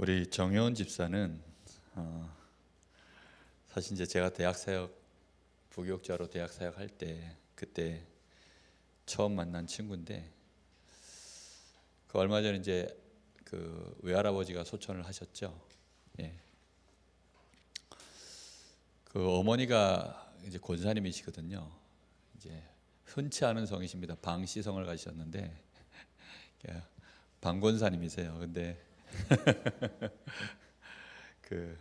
우리 정혜원 집사는 사실 이제 제가 대학 사역 부교육자로 대학 사역할 때 그때 처음 만난 친구인데 그 얼마 전에 이제 그 외할아버지가 소천을 하셨죠. 예. 그 어머니가 이제 권사님이시거든요. 이제 흔치 않은 성이십니다. 방시성을 가지셨는데 방권사님이세요. 근데 그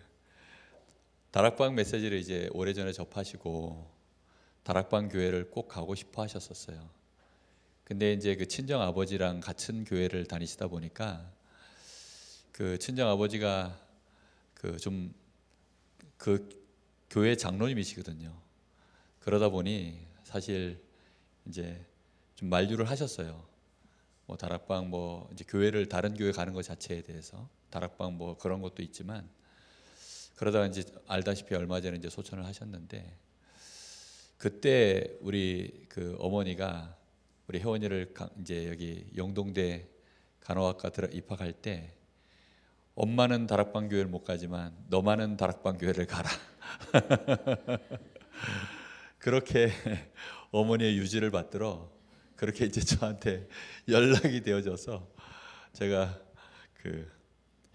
다락방 메시지를 이제 오래전에 접하시고 다락방 교회를 꼭 가고 싶어 하셨었어요. 근데 이제 그 친정 아버지랑 같은 교회를 다니시다 보니까 그 친정 아버지가 그 교회 장로님이시거든요. 그러다 보니 사실 이제 좀 만류를 하셨어요. 뭐 다락방 뭐 이제 교회를 다른 교회 가는 것 자체에 대해서 다락방 뭐 그런 것도 있지만 그러다가 이제 알다시피 얼마 전에 이제 소천을 하셨는데 그때 우리 그 어머니가 우리 혜원이를 이제 여기 영동대 간호학과 입학할 때 엄마는 다락방 교회를 못 가지만 너만은 다락방 교회를 가라. 그렇게 어머니의 유지를 받들어 그렇게 이제 저한테 연락이 되어져서 제가 그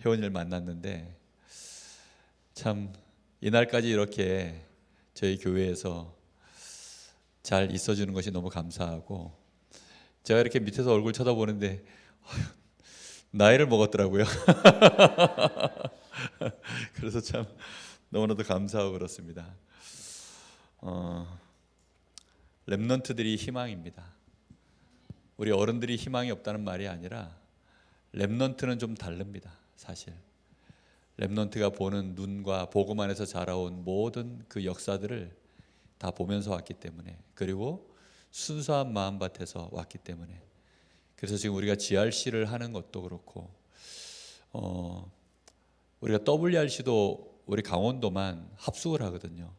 혜원이를 만났는데 참 이날까지 이렇게 저희 교회에서 잘 있어주는 것이 너무 감사하고 제가 이렇게 밑에서 얼굴 쳐다보는데 나이를 먹었더라고요. 그래서 참 너무나도 감사하고 그렇습니다. 렘넌트들이 희망입니다. 우리 어른들이 희망이 없다는 말이 아니라 렘넌트는 좀 다릅니다. 사실 렘넌트가 보는 눈과 복음 안에서 자라온 모든 그 역사들을 다 보면서 왔기 때문에 그리고 순수한 마음밭에서 왔기 때문에 그래서 지금 우리가 GRC를 하는 것도 그렇고 우리가 WRC도 우리 강원도만 합숙을 하거든요.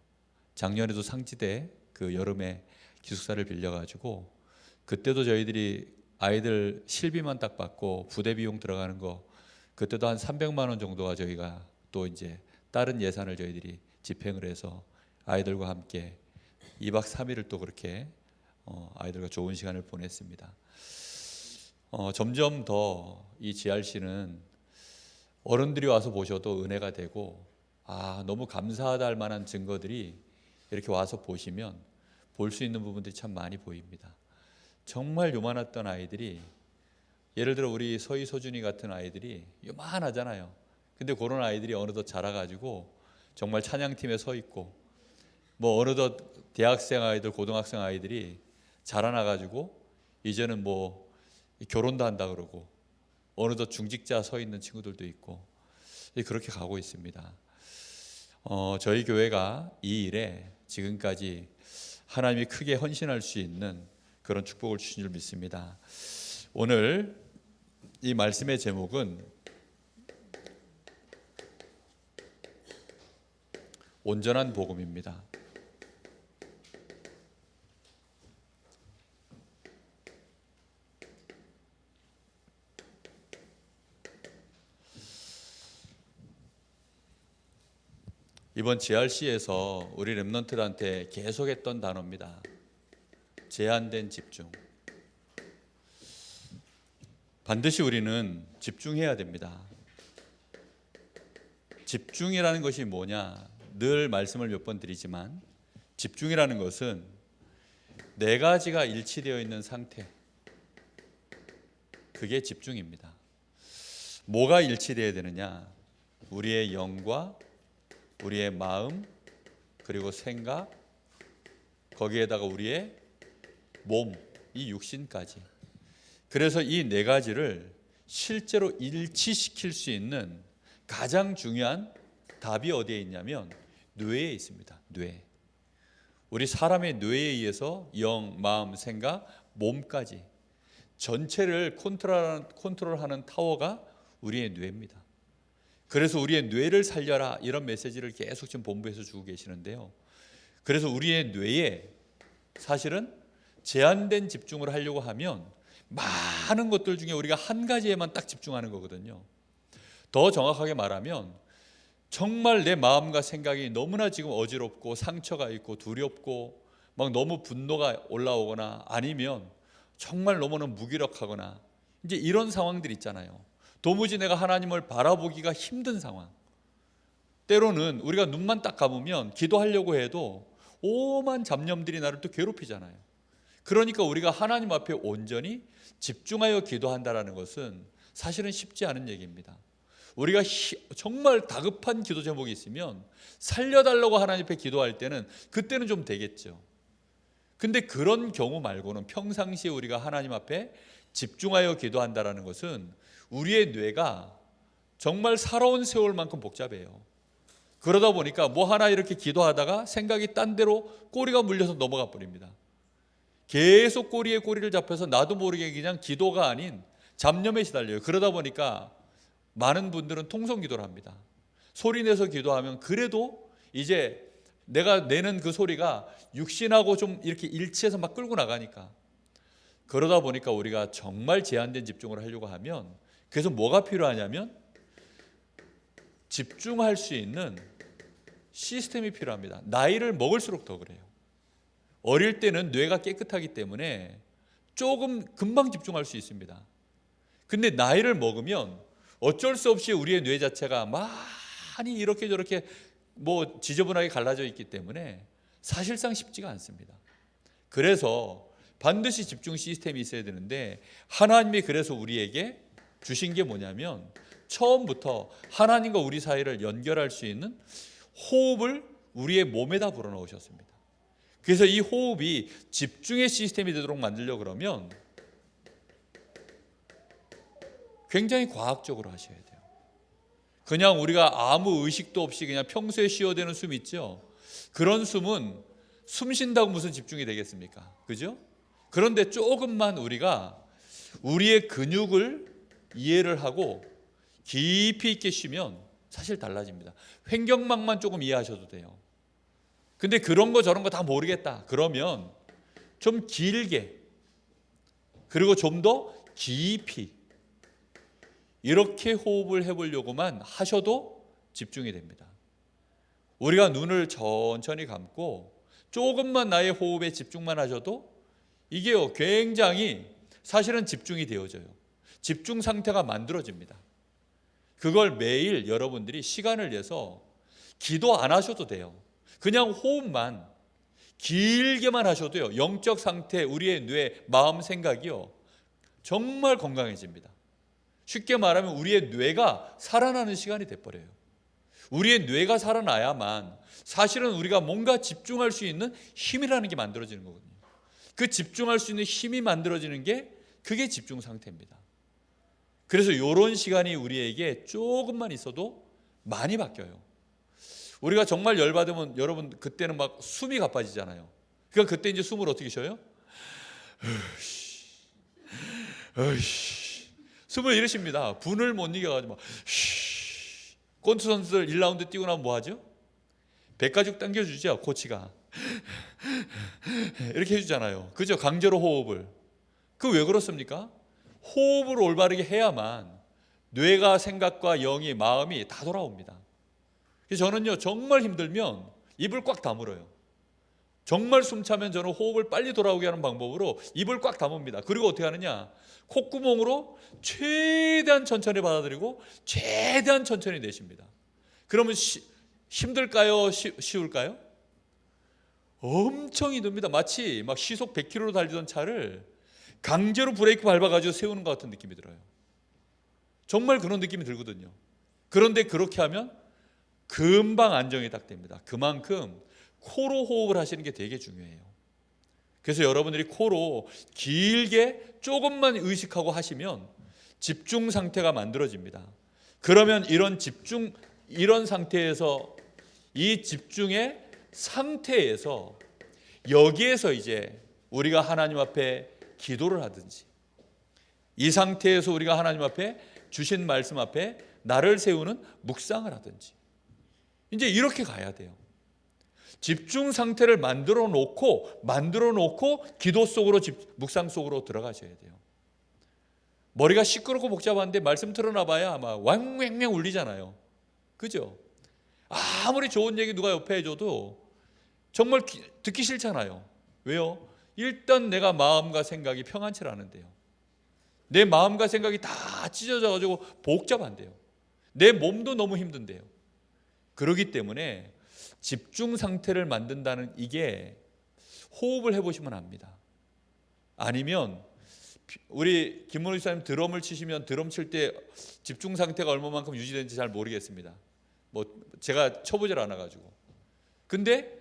작년에도 상지대 그 여름에 기숙사를 빌려가지고 그때도 저희들이 아이들 실비만 딱 받고 부대 비용 들어가는 거 그때도 한 300만 원 정도가 저희가 또 이제 다른 예산을 저희들이 집행을 해서 아이들과 함께 2박 3일을 또 그렇게 아이들과 좋은 시간을 보냈습니다. 점점 더 이 GRC는 어른들이 와서 보셔도 은혜가 되고 너무 감사하다 할 만한 증거들이 이렇게 와서 보시면 볼 수 있는 부분들이 참 많이 보입니다. 정말 요만했던 아이들이 예를 들어 우리 서희 소준이 같은 아이들이 요만하잖아요. 근데 그런 아이들이 어느덧 자라가지고 정말 찬양팀에 서 있고 뭐 어느덧 대학생 아이들 고등학생 아이들이 자라나가지고 이제는 뭐 결혼도 한다 그러고 어느덧 중직자 서 있는 친구들도 있고 그렇게 가고 있습니다. 저희 교회가 이 일에 지금까지 하나님이 크게 헌신할 수 있는 그런 축복을 주신 줄 믿습니다. 오늘 이 말씀의 제목은 온전한 복음입니다. 이번 GRC에서 우리 렘넌트들한테 계속했던 단어입니다. 제한된 집중. 반드시 우리는 집중해야 됩니다. 집중이라는 것이 뭐냐? 늘 말씀을 몇 번 드리지만 집중이라는 것은 네 가지가 일치되어 있는 상태. 그게 집중입니다. 뭐가 일치되어야 되느냐? 우리의 영과 우리의 마음 그리고 생각 거기에다가 우리의 몸, 이 육신까지. 그래서 이 네 가지를 실제로 일치시킬 수 있는 가장 중요한 답이 어디에 있냐면 뇌에 있습니다. 뇌. 우리 사람의 뇌에 의해서 영, 마음, 생각, 몸까지 전체를 컨트롤하는 타워가 우리의 뇌입니다. 그래서 우리의 뇌를 살려라 이런 메시지를 계속 지금 본부에서 주고 계시는데요. 그래서 우리의 뇌에 사실은 제한된 집중을 하려고 하면 많은 것들 중에 우리가 한 가지에만 딱 집중하는 거거든요. 더 정확하게 말하면 정말 내 마음과 생각이 너무나 지금 어지럽고 상처가 있고 두렵고 막 너무 분노가 올라오거나 아니면 정말 너무나 무기력하거나 이제 이런 상황들 있잖아요. 도무지 내가 하나님을 바라보기가 힘든 상황. 때로는 우리가 눈만 딱 감으면 기도하려고 해도 오만 잡념들이 나를 또 괴롭히잖아요. 그러니까 우리가 하나님 앞에 온전히 집중하여 기도한다는 것은 사실은 쉽지 않은 얘기입니다. 우리가 정말 다급한 기도 제목이 있으면 살려달라고 하나님 앞에 기도할 때는 그때는 좀 되겠죠. 근데 그런 경우 말고는 평상시에 우리가 하나님 앞에 집중하여 기도한다는 것은 우리의 뇌가 정말 살아온 세월만큼 복잡해요. 그러다 보니까 뭐 하나 이렇게 기도하다가 생각이 딴 데로 꼬리가 물려서 넘어가 버립니다. 계속 꼬리에 꼬리를 잡혀서 나도 모르게 그냥 기도가 아닌 잡념에 시달려요. 그러다 보니까 많은 분들은 통성기도를 합니다. 소리 내서 기도하면 그래도 이제 내가 내는 그 소리가 육신하고 좀 이렇게 일치해서 막 끌고 나가니까, 그러다 보니까 우리가 정말 제한된 집중을 하려고 하면, 그래서 뭐가 필요하냐면 집중할 수 있는 시스템이 필요합니다. 나이를 먹을수록 더 그래요. 어릴 때는 뇌가 깨끗하기 때문에 조금 금방 집중할 수 있습니다. 근데 나이를 먹으면 어쩔 수 없이 우리의 뇌 자체가 많이 이렇게 저렇게 뭐 지저분하게 갈라져 있기 때문에 사실상 쉽지가 않습니다. 그래서 반드시 집중 시스템이 있어야 되는데, 하나님이 그래서 우리에게 주신 게 뭐냐면 처음부터 하나님과 우리 사이를 연결할 수 있는 호흡을 우리의 몸에다 불어넣으셨습니다. 그래서 이 호흡이 집중의 시스템이 되도록 만들려고 그러면 굉장히 과학적으로 하셔야 돼요. 그냥 우리가 아무 의식도 없이 그냥 평소에 쉬어대는 숨 있죠. 그런 숨은 숨 쉰다고 무슨 집중이 되겠습니까? 그죠? 그런데 조금만 우리가 우리의 근육을 이해를 하고 깊이 있게 쉬면 사실 달라집니다. 횡격막만 조금 이해하셔도 돼요. 근데 그런 거 저런 거 다 모르겠다 그러면 좀 길게, 그리고 좀 더 깊이 이렇게 호흡을 해보려고만 하셔도 집중이 됩니다. 우리가 눈을 천천히 감고 조금만 나의 호흡에 집중만 하셔도 이게요 굉장히 사실은 집중이 되어져요. 집중 상태가 만들어집니다. 그걸 매일 여러분들이 시간을 내서 기도 안 하셔도 돼요. 그냥 호흡만 길게만 하셔도요 영적 상태, 우리의 뇌, 마음, 생각이요 정말 건강해집니다. 쉽게 말하면 우리의 뇌가 살아나는 시간이 돼버려요. 우리의 뇌가 살아나야만 사실은 우리가 뭔가 집중할 수 있는 힘이라는 게 만들어지는 거거든요. 그 집중할 수 있는 힘이 만들어지는 게 그게 집중 상태입니다. 그래서 이런 시간이 우리에게 조금만 있어도 많이 바뀌어요. 우리가 정말 열받으면 여러분 그때는 막 숨이 가빠지잖아요. 그러니까 그때 이제 숨을 어떻게 쉬어요? 숨을 이렇게 쉽니다. 분을 못 이겨가지고 막 권투 선수들 1라운드 뛰고 나면 뭐 하죠? 배가죽 당겨주죠, 코치가. 이렇게 해주잖아요. 그죠? 강제로 호흡을. 그 왜 그렇습니까? 호흡을 올바르게 해야만 뇌가, 생각과 영이, 마음이 다 돌아옵니다. 그래서 저는요 정말 힘들면 입을 꽉 다물어요. 정말 숨차면 저는 호흡을 빨리 돌아오게 하는 방법으로 입을 꽉 다뭅니다. 그리고 어떻게 하느냐, 콧구멍으로 최대한 천천히 받아들이고 최대한 천천히 내쉽니다. 그러면 힘들까요? 쉬울까요? 엄청 힘듭니다. 마치 막 시속 100km로 달리던 차를 강제로 브레이크 밟아가지고 세우는 것 같은 느낌이 들어요. 정말 그런 느낌이 들거든요. 그런데 그렇게 하면 금방 안정이 딱 됩니다. 그만큼 코로 호흡을 하시는 게 되게 중요해요. 그래서 여러분들이 코로 길게 조금만 의식하고 하시면 집중 상태가 만들어집니다. 그러면 이런 상태에서, 이 집중의 상태에서 여기에서 이제 우리가 하나님 앞에 기도를 하든지, 이 상태에서 우리가 하나님 앞에 주신 말씀 앞에 나를 세우는 묵상을 하든지, 이제 이렇게 가야 돼요. 집중 상태를 만들어 놓고 기도 속으로 묵상 속으로 들어가셔야 돼요. 머리가 시끄럽고 복잡한데 말씀 틀어놔봐야 막 왕왕왕 울리잖아요. 그죠? 아무리 좋은 얘기 누가 옆에 해줘도 정말 듣기 싫잖아요. 왜요? 일단 내가 마음과 생각이 평안치 않은데요. 내 마음과 생각이 다 찢어져가지고 복잡한데요. 내 몸도 너무 힘든데요. 그렇기 때문에 집중 상태를 만든다는 이게 호흡을 해보시면 압니다. 아니면 우리 김문우 집사님 드럼을 치시면 드럼 칠 때 집중 상태가 얼마만큼 유지되는지 잘 모르겠습니다. 뭐 제가 쳐보질 않아가지고. 근데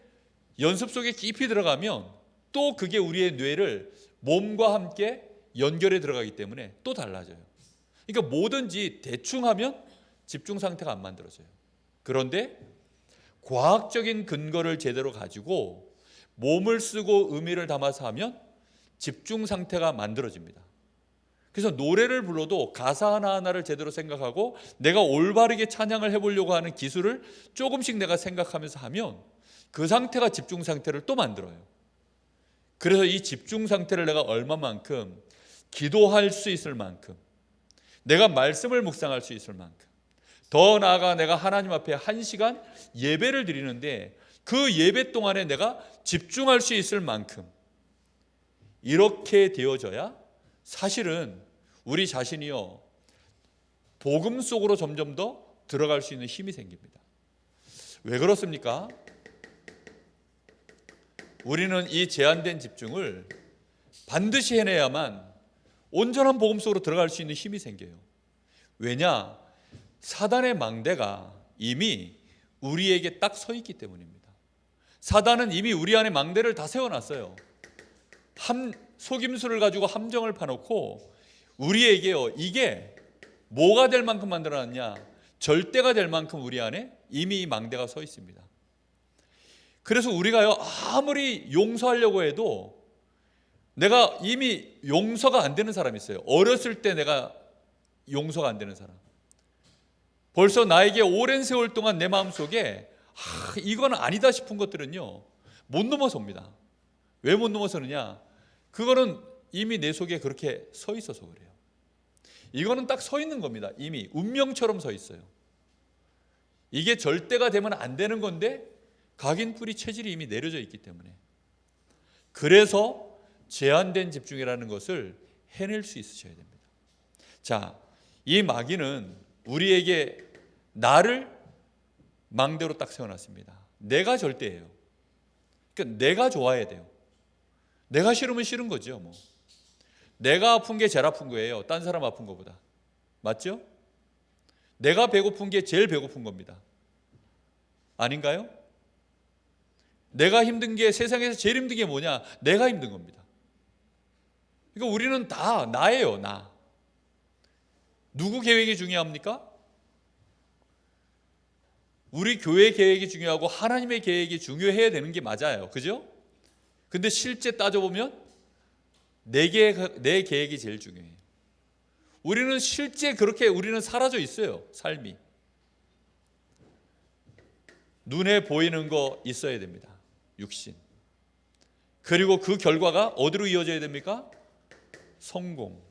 연습 속에 깊이 들어가면 또 그게 우리의 뇌를 몸과 함께 연결해 들어가기 때문에 또 달라져요. 그러니까 뭐든지 대충 하면 집중 상태가 안 만들어져요. 그런데 과학적인 근거를 제대로 가지고 몸을 쓰고 의미를 담아서 하면 집중 상태가 만들어집니다. 그래서 노래를 불러도 가사 하나하나를 제대로 생각하고 내가 올바르게 찬양을 해보려고 하는 기술을 조금씩 내가 생각하면서 하면 그 상태가 집중 상태를 또 만들어요. 그래서 이 집중 상태를 내가 얼마만큼 기도할 수 있을 만큼, 내가 말씀을 묵상할 수 있을 만큼, 더 나아가 내가 하나님 앞에 1시간 예배를 드리는데 그 예배 동안에 내가 집중할 수 있을 만큼 이렇게 되어져야 사실은 우리 자신이요 복음 속으로 점점 더 들어갈 수 있는 힘이 생깁니다. 왜 그렇습니까? 우리는 이 제한된 집중을 반드시 해내야만 온전한 복음 속으로 들어갈 수 있는 힘이 생겨요. 왜냐? 사단의 망대가 이미 우리에게 딱 서 있기 때문입니다. 사단은 이미 우리 안에 망대를 다 세워놨어요. 속임수를 가지고 함정을 파놓고 우리에게요, 이게 뭐가 될 만큼 만들어놨냐? 절대가 될 만큼 우리 안에 이미 이 망대가 서 있습니다. 그래서 우리가요, 아무리 용서하려고 해도 내가 이미 용서가 안 되는 사람이 있어요. 어렸을 때 내가 용서가 안 되는 사람. 벌써 나에게 오랜 세월 동안 내 마음속에 이건 아니다 싶은 것들은요 못 넘어섭니다. 왜 못 넘어서느냐? 그거는 이미 내 속에 그렇게 서 있어서 그래요. 이거는 딱 서 있는 겁니다. 이미 운명처럼 서 있어요. 이게 절대가 되면 안 되는 건데 각인 뿌리 체질이 이미 내려져 있기 때문에. 그래서 제한된 집중이라는 것을 해낼 수 있으셔야 됩니다. 자, 이 마귀는 우리에게 나를 망대로 딱 세워놨습니다. 내가 절대예요. 그러니까 내가 좋아야 돼요. 내가 싫으면 싫은 거죠. 뭐. 내가 아픈 게 제일 아픈 거예요. 딴 사람 아픈 것보다. 맞죠? 내가 배고픈 게 제일 배고픈 겁니다. 아닌가요? 내가 힘든 게 세상에서 제일 힘든 게 뭐냐? 내가 힘든 겁니다. 그러니까 우리는 다 나예요. 나. 누구 계획이 중요합니까? 우리 교회 계획이 중요하고 하나님의 계획이 중요해야 되는 게 맞아요. 그죠? 근데 실제 따져보면 내 계획이 제일 중요해요. 우리는 실제 그렇게 우리는 사라져 있어요. 삶이. 눈에 보이는 거 있어야 됩니다. 육신. 그리고 그 결과가 어디로 이어져야 됩니까? 성공.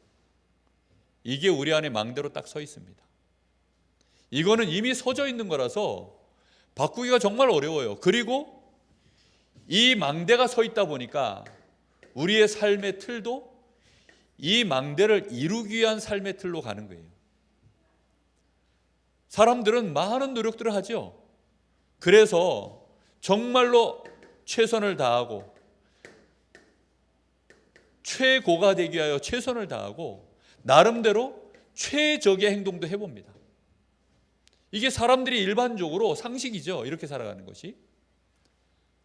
이게 우리 안에 망대로 딱 서 있습니다. 이거는 이미 서져 있는 거라서 바꾸기가 정말 어려워요. 그리고 이 망대가 서 있다 보니까 우리의 삶의 틀도 이 망대를 이루기 위한 삶의 틀로 가는 거예요. 사람들은 많은 노력들을 하죠. 그래서 정말로 최선을 다하고 최고가 되기 위하여 최선을 다하고 나름대로 최적의 행동도 해봅니다. 이게 사람들이 일반적으로 상식이죠. 이렇게 살아가는 것이.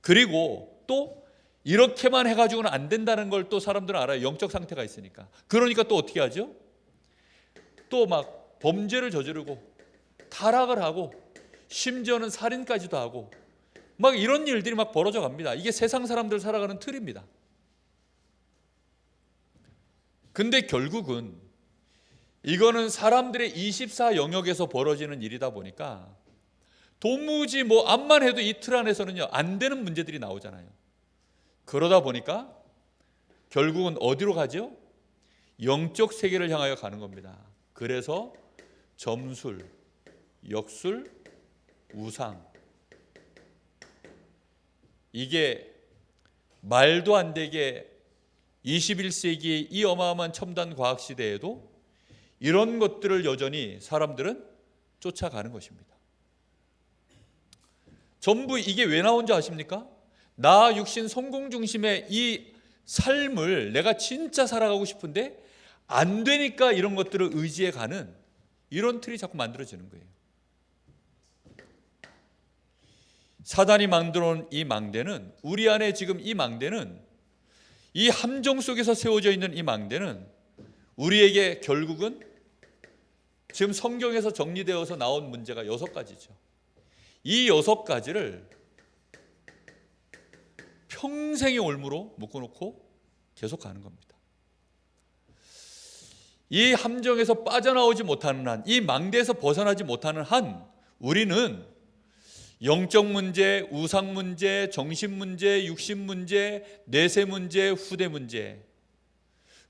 그리고 또 이렇게만 해가지고는 안 된다는 걸 또 사람들은 알아요. 영적 상태가 있으니까. 그러니까 또 어떻게 하죠? 또 막 범죄를 저지르고 타락을 하고 심지어는 살인까지도 하고 막 이런 일들이 막 벌어져 갑니다. 이게 세상 사람들 살아가는 틀입니다. 근데 결국은 이거는 사람들의 24 영역에서 벌어지는 일이다 보니까 도무지 뭐 암만 해도 이 틀 안에서는요 안 되는 문제들이 나오잖아요. 그러다 보니까 결국은 어디로 가죠? 영적 세계를 향하여 가는 겁니다. 그래서 점술, 역술, 우상, 이게 말도 안 되게 21세기의 이 어마어마한 첨단 과학 시대에도 이런 것들을 여전히 사람들은 쫓아가는 것입니다. 전부 이게 왜 나온지 아십니까? 나 육신 성공 중심의 이 삶을 내가 진짜 살아가고 싶은데 안 되니까 이런 것들을 의지해 가는 이런 틀이 자꾸 만들어지는 거예요. 사단이 만들어 놓은 이 망대는, 우리 안에 지금 이 망대는, 이 함정 속에서 세워져 있는 이 망대는 우리에게 결국은 지금 성경에서 정리되어서 나온 문제가 6가지죠. 이 6가지를 평생의 올무로 묶어놓고 계속 가는 겁니다. 이 함정에서 빠져나오지 못하는 한, 이 망대에서 벗어나지 못하는 한, 우리는 영적 문제, 우상 문제, 정신 문제, 육신 문제, 내세 문제, 후대 문제,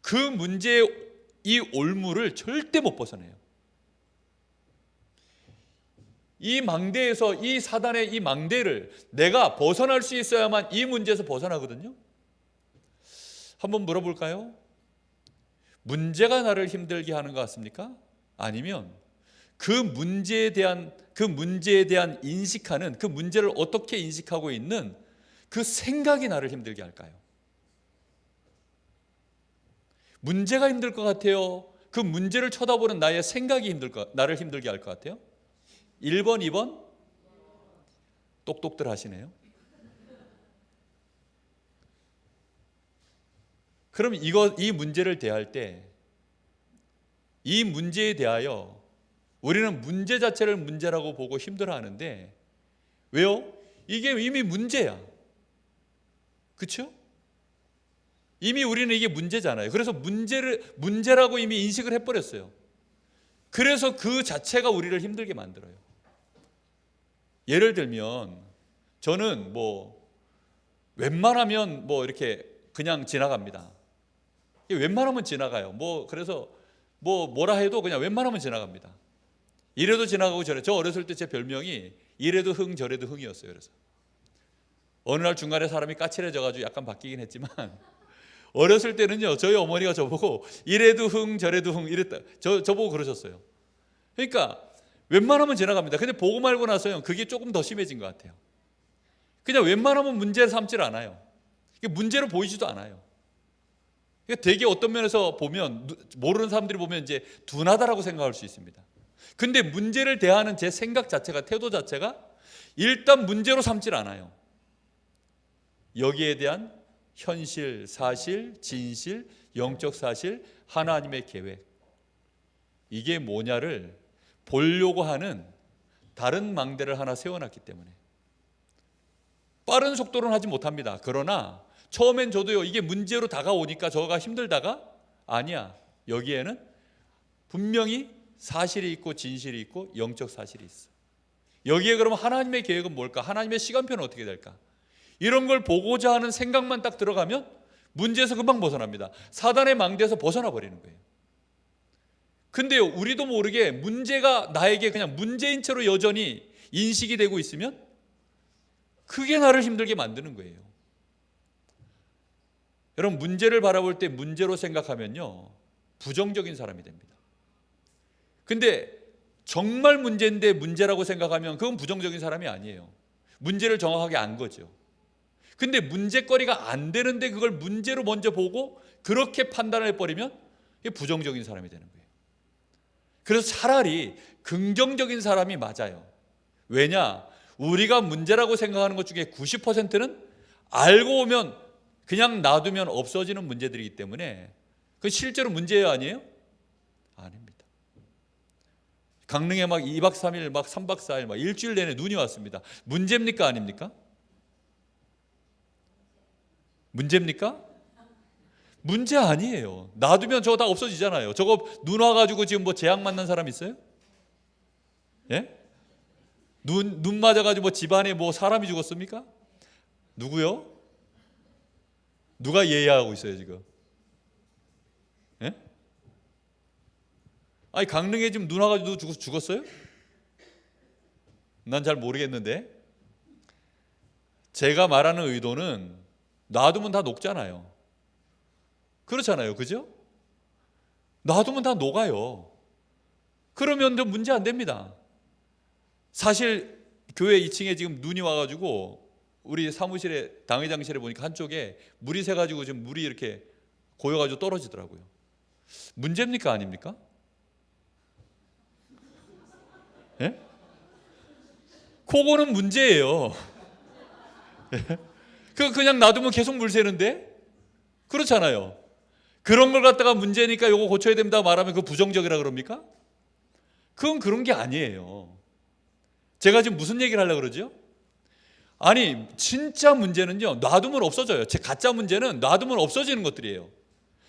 그 문제의 이 올무를 절대 못 벗어내요. 이 망대에서, 이 사단의 이 망대를 내가 벗어날 수 있어야만 이 문제에서 벗어나거든요. 한번 물어볼까요? 문제가 나를 힘들게 하는 것 같습니까? 아니면 그 문제에 대한 인식하는, 그 문제를 어떻게 인식하고 있는 그 생각이 나를 힘들게 할까요? 문제가 힘들 것 같아요? 그 문제를 쳐다보는 나의 생각이 나를 힘들게 할 것 같아요? 1번, 2번? 똑똑들 하시네요. 그럼 이 문제를 대할 때, 이 문제에 대하여 우리는 문제 자체를 문제라고 보고 힘들어하는데, 왜요? 이게 이미 문제야. 그렇죠? 이미 우리는 이게 문제잖아요. 그래서 문제라고 이미 인식을 해버렸어요. 그래서 그 자체가 우리를 힘들게 만들어요. 예를 들면 저는 웬만하면 이렇게 그냥 지나갑니다. 웬만하면 지나가요. 그래서 뭐라 해도 그냥 웬만하면 지나갑니다. 이래도 지나가고 저래. 저 어렸을 때 제 별명이 이래도 흥 저래도 흥이었어요. 그래서 어느 날 중간에 사람이 까칠해져가지고 약간 바뀌긴 했지만 어렸을 때는요, 저희 어머니가 저보고 이래도 흥 저래도 흥 이랬다. 저보고 그러셨어요. 그러니까 웬만하면 지나갑니다. 근데 보고 말고 나서요, 그게 조금 더 심해진 것 같아요. 그냥 웬만하면 문제를 삼질 않아요. 문제로 보이지도 않아요. 되게 어떤 면에서 보면, 모르는 사람들이 보면 이제 둔하다라고 생각할 수 있습니다. 근데 문제를 대하는 제 생각 자체가, 태도 자체가 일단 문제로 삼질 않아요. 여기에 대한 현실, 사실, 진실, 영적 사실, 하나님의 계획, 이게 뭐냐를 보려고 하는 다른 망대를 하나 세워놨기 때문에 빠른 속도로는 하지 못합니다. 그러나 처음엔 저도요, 이게 문제로 다가오니까 저가 힘들다가, 아니야, 여기에는 분명히 사실이 있고 진실이 있고 영적 사실이 있어. 여기에 그러면 하나님의 계획은 뭘까? 하나님의 시간표는 어떻게 될까? 이런 걸 보고자 하는 생각만 딱 들어가면 문제에서 금방 벗어납니다. 사단의 망대에서 벗어나 버리는 거예요. 근데요, 우리도 모르게 문제가 나에게 그냥 문제인 채로 여전히 인식이 되고 있으면 그게 나를 힘들게 만드는 거예요. 여러분, 문제를 바라볼 때 문제로 생각하면요, 부정적인 사람이 됩니다. 근데 정말 문제인데 문제라고 생각하면 그건 부정적인 사람이 아니에요. 문제를 정확하게 안 거죠. 근데 문제거리가 안 되는데 그걸 문제로 먼저 보고 그렇게 판단을 해버리면 이게 부정적인 사람이 되는 거예요. 그래서 차라리 긍정적인 사람이 맞아요. 왜냐? 우리가 문제라고 생각하는 것 중에 90%는 알고 보면 그냥 놔두면 없어지는 문제들이기 때문에 그건 실제로 문제예요, 아니에요? 아닙니다. 강릉에 막 2박 3일, 막 3박 4일, 막 일주일 내내 눈이 왔습니다. 문제입니까? 아닙니까? 문제입니까? 문제 아니에요. 놔두면 저거 다 없어지잖아요. 저거 눈 와가지고 지금 재앙 만난 사람 있어요? 예? 눈 맞아가지고 집안에 사람이 죽었습니까? 누구요? 누가 예야하고 있어요 지금? 예? 아니 강릉에 지금 눈 와가지고 죽었어요? 난 잘 모르겠는데, 제가 말하는 의도는 놔두면 다 녹잖아요. 그렇잖아요, 그죠? 놔두면 다 녹아요. 그러면 문제 안 됩니다. 사실 교회 2층에 지금 눈이 와가지고 우리 사무실에 당회장실에 보니까 한쪽에 물이 새가지고 지금 물이 이렇게 고여가지고 떨어지더라고요. 문제입니까 아닙니까? 예? 그거는 문제예요. 그냥 놔두면 계속 물 새는데? 그렇잖아요. 그런 걸 갖다가 문제니까 이거 고쳐야 된다 말하면 그 부정적이라 그럽니까? 그건 그런 게 아니에요. 제가 지금 무슨 얘기를 하려고 그러죠? 아니 진짜 문제는요, 놔두면 없어져요. 제 가짜 문제는 놔두면 없어지는 것들이에요.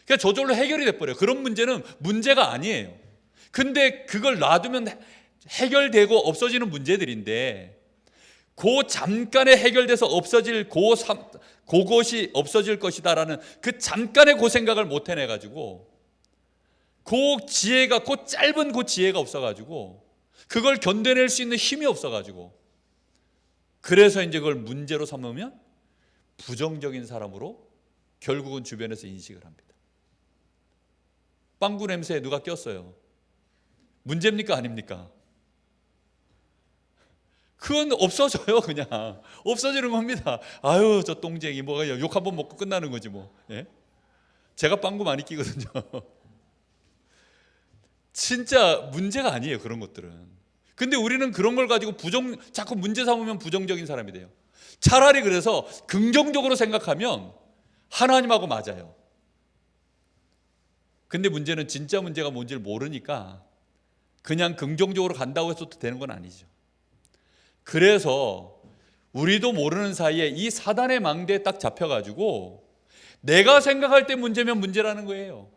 그러니까 저절로 해결이 돼버려요. 그런 문제는 문제가 아니에요. 근데 그걸 놔두면 해결되고 없어지는 문제들인데, 그 잠깐에 해결돼서 없어질 그것이 없어질 것이다라는 그 잠깐의 그 생각을 못 해내가지고, 그 지혜가, 그 짧은 그 지혜가 없어가지고, 그걸 견뎌낼 수 있는 힘이 없어가지고, 그래서 이제 그걸 문제로 삼으면 부정적인 사람으로 결국은 주변에서 인식을 합니다. 빵구 냄새에 누가 꼈어요? 문제입니까 아닙니까? 그건 없어져요. 그냥 없어지는 겁니다. 아유 저 똥쟁이, 뭐가 욕 한번 먹고 끝나는 거지 뭐. 예? 제가 빵구 많이 끼거든요. 진짜 문제가 아니에요, 그런 것들은. 근데 우리는 그런 걸 가지고 자꾸 문제 삼으면 부정적인 사람이 돼요. 차라리 그래서 긍정적으로 생각하면 하나님하고 맞아요. 근데 문제는 진짜 문제가 뭔지를 모르니까 그냥 긍정적으로 간다고 해서 되는 건 아니죠. 그래서 우리도 모르는 사이에 이 사단의 망대에 딱 잡혀가지고 내가 생각할 때 문제면 문제라는 거예요.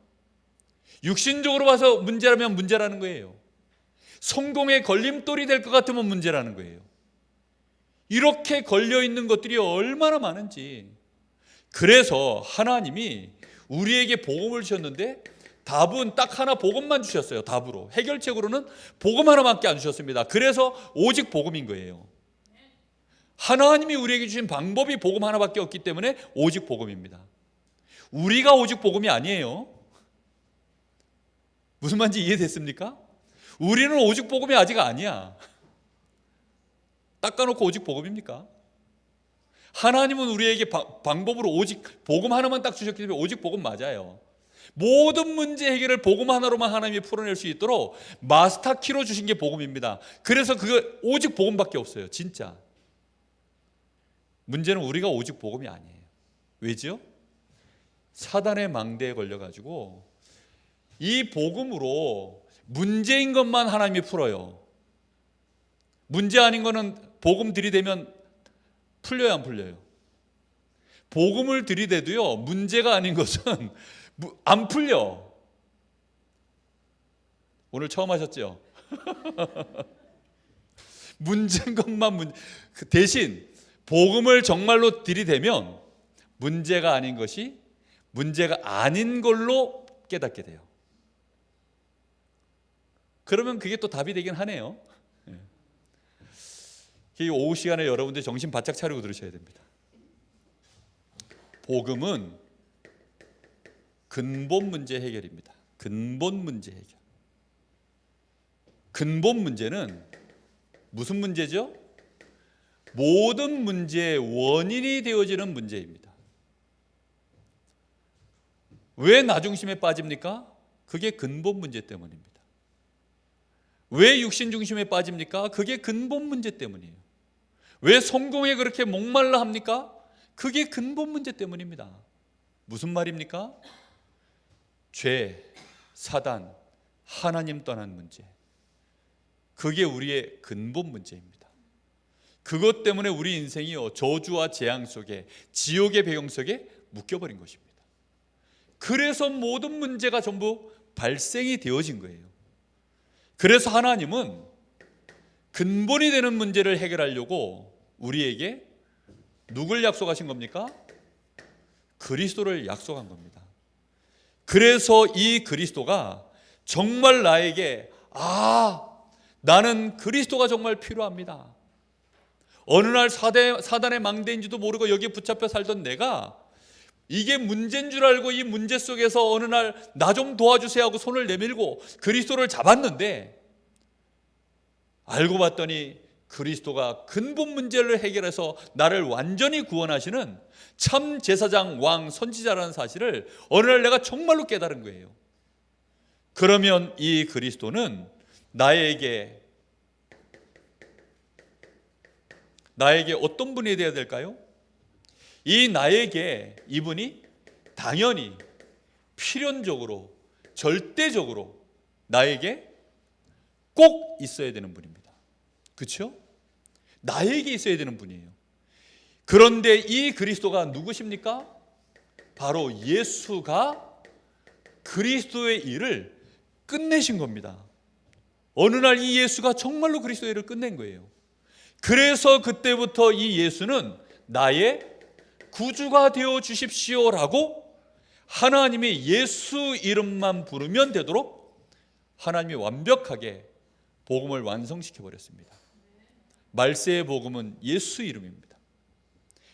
육신적으로 봐서 문제라면 문제라는 거예요. 성공의 걸림돌이 될 것 같으면 문제라는 거예요. 이렇게 걸려있는 것들이 얼마나 많은지. 그래서 하나님이 우리에게 복음을 주셨는데 답은 딱 하나, 복음만 주셨어요. 답으로. 해결책으로는 복음 하나밖에 안 주셨습니다. 그래서 오직 복음인 거예요. 하나님이 우리에게 주신 방법이 복음 하나밖에 없기 때문에 오직 복음입니다. 우리가 오직 복음이 아니에요. 무슨 말인지 이해됐습니까? 우리는 오직 복음이 아직 아니야. 닦아놓고 오직 복음입니까? 하나님은 우리에게 방법으로 오직 복음 하나만 딱 주셨기 때문에 오직 복음 맞아요. 모든 문제 해결을 복음 하나로만 하나님이 풀어낼 수 있도록 마스터 키로 주신 게 복음입니다. 그래서 그거 오직 복음밖에 없어요. 진짜. 문제는 우리가 오직 복음이 아니에요. 왜죠? 사단의 망대에 걸려가지고 이 복음으로 문제인 것만 하나님이 풀어요. 문제 아닌 거는 복음 들이대면 풀려요, 안 풀려요? 복음을 들이대도요, 문제가 아닌 것은 안 풀려. 오늘 처음 하셨죠? 문제인 것만 대신 복음을 정말로 들이대면 문제가 아닌 것이 문제가 아닌 걸로 깨닫게 돼요. 그러면 그게 또 답이 되긴 하네요. 이 오후 시간에 여러분들 정신 바짝 차리고 들으셔야 됩니다. 복음은 근본 문제 해결입니다. 근본 문제 해결. 근본 문제는 무슨 문제죠? 모든 문제의 원인이 되어지는 문제입니다. 왜 나 중심에 빠집니까? 그게 근본 문제 때문입니다. 왜 육신 중심에 빠집니까? 그게 근본 문제 때문이에요. 왜 성공에 그렇게 목말라 합니까? 그게 근본 문제 때문입니다. 무슨 말입니까? 죄, 사단, 하나님 떠난 문제. 그게 우리의 근본 문제입니다. 그것 때문에 우리 인생이요, 저주와 재앙 속에, 지옥의 배경 속에 묶여버린 것입니다. 그래서 모든 문제가 전부 발생이 되어진 거예요. 그래서 하나님은 근본이 되는 문제를 해결하려고 우리에게 누굴 약속하신 겁니까? 그리스도를 약속한 겁니다. 그래서 이 그리스도가 정말 나에게 나는 그리스도가 정말 필요합니다. 어느 날 사단의 망대인지도 모르고 여기에 붙잡혀 살던 내가 이게 문제인 줄 알고 이 문제 속에서 어느 날 나 좀 도와주세요 하고 손을 내밀고 그리스도를 잡았는데, 알고 봤더니 그리스도가 근본 문제를 해결해서 나를 완전히 구원하시는 참 제사장, 왕, 선지자라는 사실을 어느 날 내가 정말로 깨달은 거예요. 그러면 이 그리스도는 나에게 어떤 분이 되어야 될까요? 나에게 이분이 당연히 필연적으로 절대적으로 나에게 꼭 있어야 되는 분입니다. 그렇죠? 나에게 있어야 되는 분이에요. 그런데 이 그리스도가 누구십니까? 바로 예수가 그리스도의 일을 끝내신 겁니다. 어느 날 이 예수가 정말로 그리스도의 일을 끝낸 거예요. 그래서 그때부터 이 예수는 나의 구주가 되어 주십시오라고 하나님이 예수 이름만 부르면 되도록 하나님이 완벽하게 복음을 완성시켜 버렸습니다. 말세의 복음은 예수 이름입니다.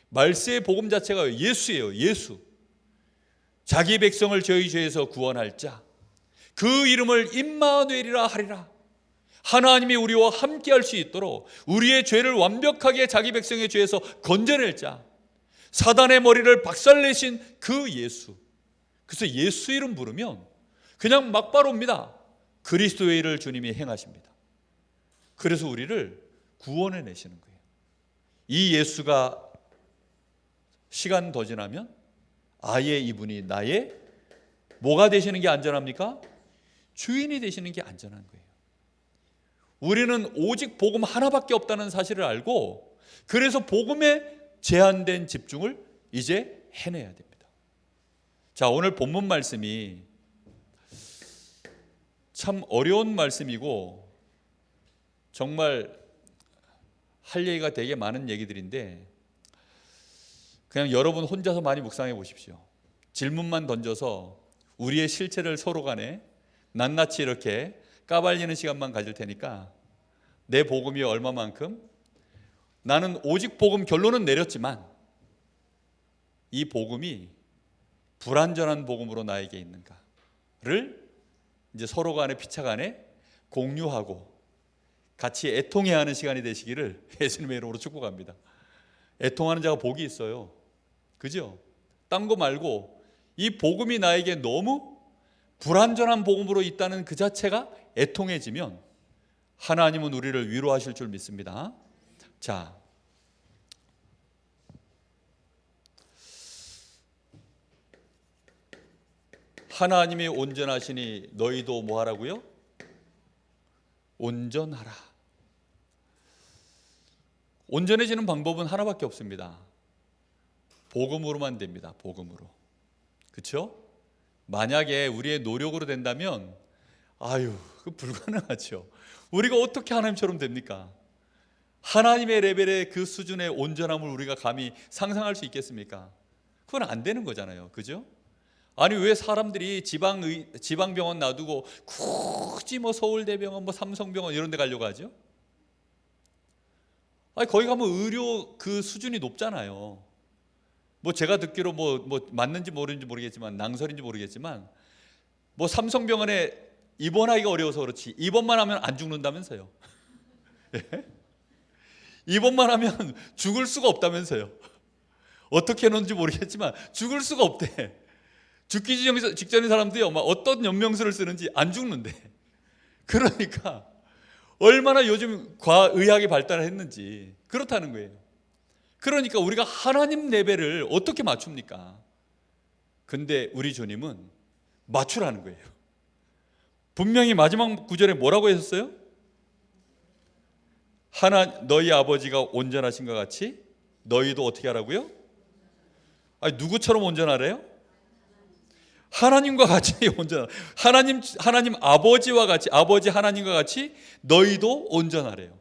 말세의 복음 자체가 예수예요. 예수. 자기 백성을 저희 죄에서 구원할 자, 그 이름을 임마누엘이라 하리라. 하나님이 우리와 함께 할 수 있도록 우리의 죄를 완벽하게 자기 백성의 죄에서 건져낼 자, 사단의 머리를 박살내신 그 예수. 그래서 예수 이름 부르면 그냥 막바로 옵니다. 그리스도의 일을 주님이 행하십니다. 그래서 우리를 구원해 내시는 거예요. 이 예수가 시간 더 지나면 아예 이분이 나의 뭐가 되시는 게 안전합니까? 주인이 되시는 게 안전한 거예요. 우리는 오직 복음 하나밖에 없다는 사실을 알고, 그래서 복음에 제한된 집중을 이제 해내야 됩니다. 자, 오늘 본문 말씀이 참 어려운 말씀이고 정말 할 얘기가 되게 많은 얘기들인데, 그냥 여러분 혼자서 많이 묵상해 보십시오. 질문만 던져서 우리의 실체를 서로 간에 낱낱이 이렇게 까발리는 시간만 가질 테니까, 내 복음이 얼마만큼, 나는 오직 복음 결론은 내렸지만 이 복음이 불완전한 복음으로 나에게 있는가를 이제 서로 간에 피차 간에 공유하고 같이 애통해야 하는 시간이 되시기를 예수님의 이름으로 축복합니다. 애통하는 자가 복이 있어요. 그죠? 딴 거 말고 이 복음이 나에게 너무 불완전한 복음으로 있다는 그 자체가 애통해지면 하나님은 우리를 위로하실 줄 믿습니다. 자, 하나님이 온전하시니 너희도 뭐 하라고요? 온전하라. 온전해지는 방법은 하나밖에 없습니다. 복음으로만 됩니다. 복음으로. 그렇죠? 만약에 우리의 노력으로 된다면 그 불가능하죠. 우리가 어떻게 하나님처럼 됩니까? 하나님의 레벨의 그 수준의 온전함을 우리가 감히 상상할 수 있겠습니까? 그건 안 되는 거잖아요. 그죠? 아니, 왜 사람들이 지방병원 놔두고 굳이 뭐 서울대병원, 뭐 삼성병원 이런 데 가려고 하죠? 아니, 거기 가면 의료 그 수준이 높잖아요. 뭐 제가 듣기로 뭐 맞는지 모르겠지만, 낭설인지 모르겠지만, 뭐 삼성병원에 입원하기가 어려워서 그렇지 입원만 하면 안 죽는다면서요. 예? 입원만 하면 죽을 수가 없다면서요. 어떻게 해놓은지 모르겠지만 죽을 수가 없대. 죽기 직전인 사람들이 막 어떤 연명술을 쓰는지 안 죽는데. 그러니까 얼마나 요즘 과의학이 발달했는지 그렇다는 거예요. 그러니까 우리가 하나님 레벨을 어떻게 맞춥니까? 근데 우리 주님은 맞추라는 거예요. 분명히 마지막 구절에 뭐라고 했었어요? 너희 아버지가 온전하신 것 같이 너희도 어떻게 하라고요? 아니, 누구처럼 온전하래요? 하나님과 같이 온전하라. 하나님 아버지와 같이, 아버지 하나님과 같이 너희도 온전하래요.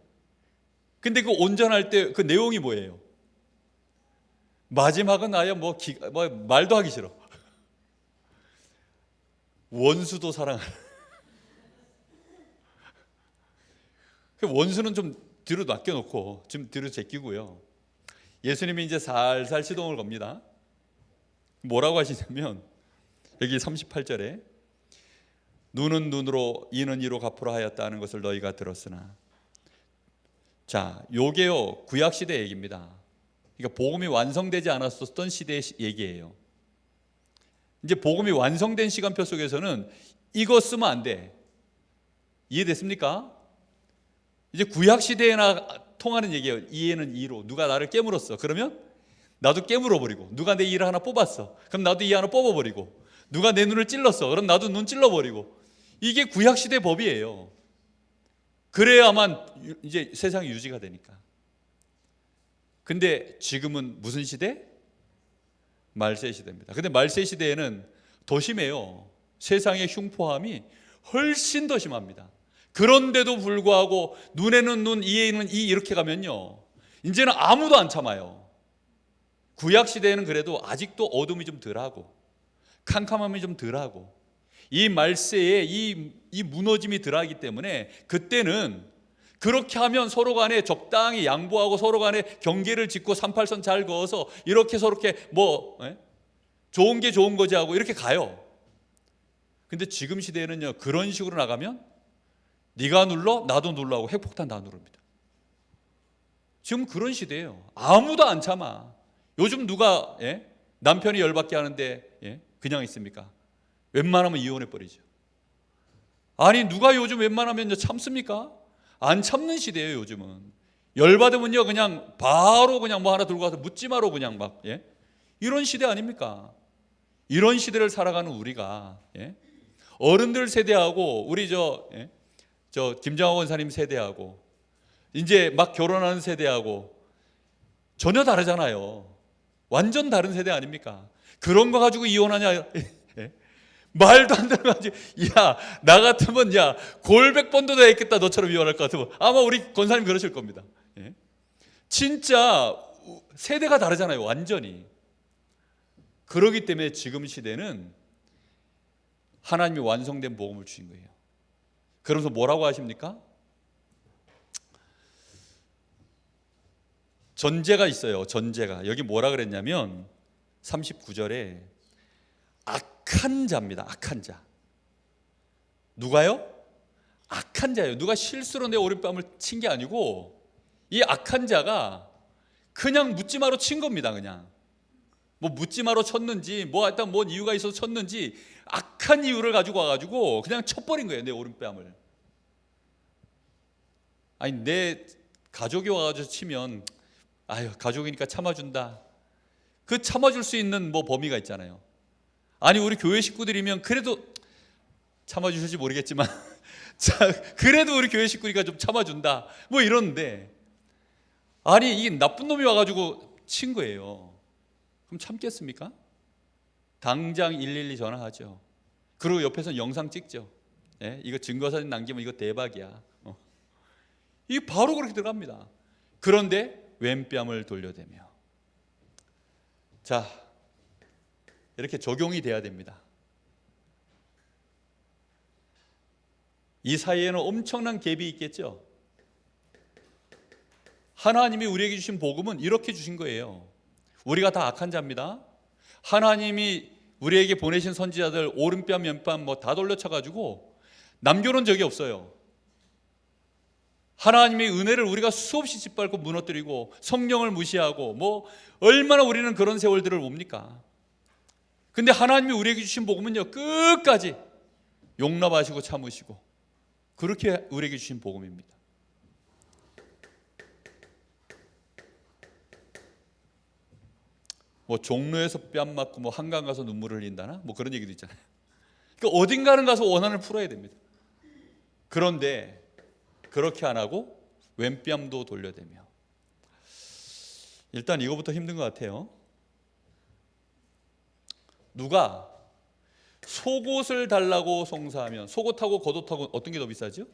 근데 그 온전할 때 그 내용이 뭐예요? 마지막은 아예 말도 하기 싫어. 원수도 사랑하라. 원수는 좀 뒤로 낚여놓고 좀 뒤로 제끼고요. 예수님이 이제 살살 시동을 겁니다. 뭐라고 하시냐면 여기 38절에 눈은 눈으로 이는 이로 갚으라 하였다는 것을 너희가 들었으나, 자, 요게요 구약 시대 얘기입니다. 그러니까 복음이 완성되지 않았었던 시대의 얘기예요. 이제 복음이 완성된 시간표 속에서는 이거 쓰면 안 돼. 이해됐습니까? 이제 구약 시대에나 통하는 얘기예요. 이에는 이로. 누가 나를 깨물었어. 그러면 나도 깨물어 버리고. 누가 내 이를 하나 뽑았어. 그럼 나도 이 하나 뽑아 버리고. 누가 내 눈을 찔렀어. 그럼 나도 눈 찔러 버리고. 이게 구약 시대 법이에요. 그래야만 이제 세상이 유지가 되니까. 근데 지금은 무슨 시대? 말세 시대입니다. 근데 말세 시대에는 더 심해요. 세상의 흉포함이 훨씬 더 심합니다. 그런데도 불구하고 눈에는 눈, 이에는 이 이렇게 가면요, 이제는 아무도 안 참아요. 구약 시대에는 그래도 아직도 어둠이 좀 덜하고 캄캄함이 좀 덜하고 이 말세에 이 무너짐이 덜하기 때문에 그때는 그렇게 하면 서로 간에 적당히 양보하고 서로 간에 경계를 짓고 38선 잘 그어서 이렇게 서로 이렇게 좋은 게 좋은 거지 하고 이렇게 가요. 근데 지금 시대에는요, 그런 식으로 나가면 네가 눌러 나도 눌러 하고 핵폭탄 다 누릅니다. 지금 그런 시대예요. 아무도 안 참아. 요즘 누가 남편이 열받게 하는데 그냥 있습니까? 웬만하면 이혼해 버리죠. 아니 누가 요즘 웬만하면 참습니까? 안 참는 시대예요. 요즘은 열받으면요 그냥 바로 그냥 뭐 하나 들고 가서 묻지 마로 그냥 막 이런 시대 아닙니까? 이런 시대를 살아가는 우리가 어른들 세대하고 우리 저 김장호 원사님 세대하고 이제 막 결혼하는 세대하고 전혀 다르잖아요. 완전 다른 세대 아닙니까? 그런 거 가지고 이혼하냐? 말도 안 되는 거지. 야, 나 같으면 골 100번도 더 했겠다. 너처럼 이혼할 것 같으면. 아마 우리 권사님 그러실 겁니다. 진짜 세대가 다르잖아요. 완전히. 그러기 때문에 지금 시대는 하나님이 완성된 복음을 주신 거예요. 그러면서 뭐라고 하십니까? 전제가 있어요. 전제가. 여기 뭐라 그랬냐면 39절에 악한 자입니다. 악한 자. 누가요? 악한 자예요. 누가 실수로 내 오른뺨을 친 게 아니고 이 악한 자가 그냥 묻지마로 친 겁니다. 그냥 뭐 묻지마로 쳤는지 뭐 일단 뭔 이유가 있어서 쳤는지 악한 이유를 가지고 와가지고 그냥 쳐버린 거예요. 내 오른뺨을. 아니 내 가족이 와가지고 치면 아유 가족이니까 참아준다. 그 참아줄 수 있는 뭐 범위가 있잖아요. 아니 우리 교회 식구들이면 그래도 참아주실지 모르겠지만 자, 그래도 우리 교회 식구니까 좀 참아준다 뭐 이러는데 아니 이게 나쁜 놈이 와가지고 친 거예요. 그럼 참겠습니까? 당장 112 전화하죠. 그리고 옆에서 영상 찍죠. 이거 증거사진 남기면 이거 대박이야. 이게 바로 그렇게 들어갑니다. 그런데 왼뺨을 돌려대며 자 이렇게 적용이 돼야 됩니다. 이 사이에는 엄청난 갭이 있겠죠. 하나님이 우리에게 주신 복음은 이렇게 주신 거예요. 우리가 다 악한 자입니다. 하나님이 우리에게 보내신 선지자들 오른뺨 왼뺨 뭐 다 돌려쳐가지고 남겨놓은 적이 없어요. 하나님의 은혜를 우리가 수없이 짓밟고 무너뜨리고 성령을 무시하고 뭐 얼마나 우리는 그런 세월들을 봅니까? 근데 하나님이 우리에게 주신 복음은요 끝까지 용납하시고 참으시고 그렇게 우리에게 주신 복음입니다. 뭐 종로에서 뺨 맞고 뭐 한강 가서 눈물을 흘린다나 뭐 그런 얘기도 있잖아요. 그러니까 어딘가는 가서 원한을 풀어야 됩니다. 그런데 그렇게 안 하고 왼뺨도 돌려대며 일단 이거부터 힘든 것 같아요. 누가 속옷을 달라고 송사하면 속옷하고 겉옷하고 어떤 게 더 비싸죠?